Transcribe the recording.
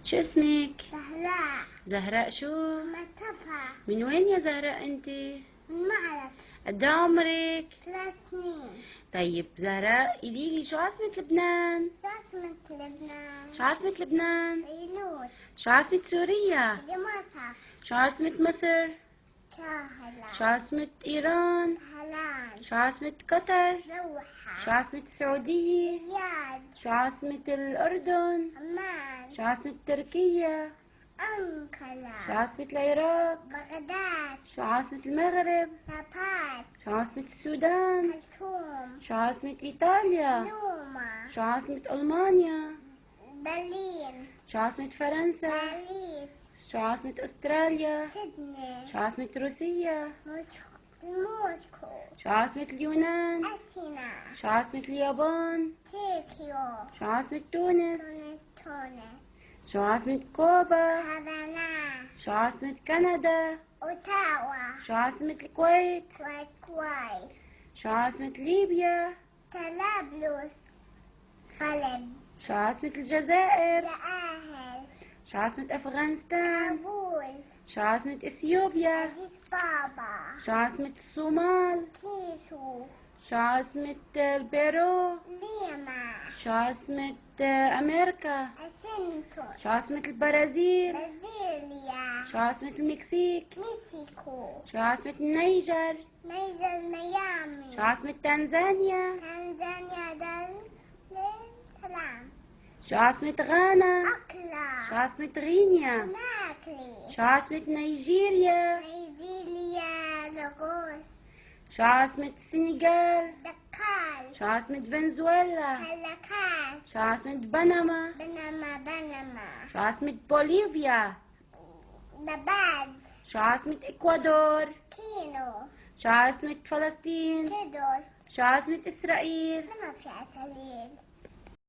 شو اسمك؟ زهراء. زهراء شو؟ مصطفى. من وين يا زهراء انتي؟ من معرض. قد إيه عمرك؟ 3 سنين. طيب زهراء قوليلي شو عاصمة لبنان؟ شو عاصمة لبنان؟ شو عاصمة لبنان؟ بيروت. شو عاصمة سوريا؟ دمشق. شو عاصمة مصر؟ كاهلا. شو عاصمة إيران؟ طهران. شو عاصمة قطر؟ دوحة. شو عاصمة السعودية؟ رياض. شو عاصمة الأردن؟ عمان. شو عاصمة تركيا؟ أنقرة. شو عاصمة العراق؟ بغداد. شو عاصمة المغرب؟ رباط. شو عاصمة السودان؟ خرطوم. شو عاصمة إيطاليا؟ روما. شو عاصمة ألمانيا؟ برلين. شو عاصمة فرنسا؟ باريس. شو عاصمة أستراليا؟ سيدني. شو عاصمة روسيا؟ موسكو. شو عاصمة اليونان؟ أثينا. شو عاصمة اليابان؟ طوكيو. شو عاصمة تونس؟ تونس. شو عاصمة كوبا؟ هافانا. شو عاصمة كندا؟ أوتاوا. شو عاصمة الكويت؟ كويت. شو عاصمة ليبيا؟ طرابلس. حلب. شو عاصمة الجزائر؟ الأهل. شو عاصمة أفغانستان؟ كابول. شو عاصمة إثيوبيا؟ أديس بابا. شو عاصمة الصومال؟ كيسو. شو عاصمة البيرو؟ ليما. شو عاصمة أمريكا؟ أسنتون. شو عاصمة البرازيل؟ برازيليا. شو عاصمة المكسيك؟ مكسيكو. شو عاصمة النيجر؟ نيجر ميامي. شو عاصمة تنزانيا؟ تنزانيا دار السلام. شو عاصمة غانا؟ أكلا. شو عاصمة غينيا؟ كوناكري. شو عاصمة نيجيريا؟ نيجيريا. لاغوس. شو عاصمة السنغال؟ دكار. شو عاصمة فنزويلا؟ كالاكاس. شو عاصمة بنما؟ بنما. شو عاصمة بوليفيا؟ نبات. شو عاصمة إكوادور؟ كينو. شو عاصمة فلسطين؟ كيدوس. شو عاصمة إسرائيل؟ ما في عسليل.